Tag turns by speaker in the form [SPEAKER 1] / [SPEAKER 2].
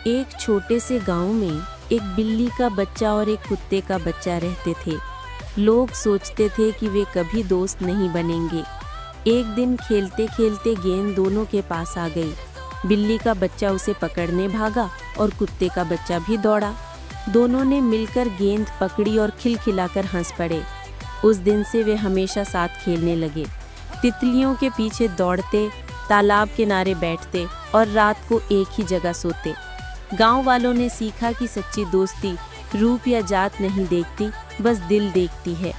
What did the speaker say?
[SPEAKER 1] एक छोटे से गांव में एक बिल्ली का बच्चा और एक कुत्ते का बच्चा रहते थे। लोग सोचते थे कि वे कभी दोस्त नहीं बनेंगे। एक दिन खेलते खेलते गेंद दोनों के पास आ गई। बिल्ली का बच्चा उसे पकड़ने भागा और कुत्ते का बच्चा भी दौड़ा। दोनों ने मिलकर गेंद पकड़ी और खिलखिलाकर हंस पड़े। उस दिन से वे हमेशा साथ खेलने लगे। तितलियों के पीछे दौड़ते, तालाब किनारे बैठते और रात को एक ही जगह सोते। गांव वालों ने सीखा कि सच्ची दोस्ती रूप या जात नहीं देखती, बस दिल देखती है।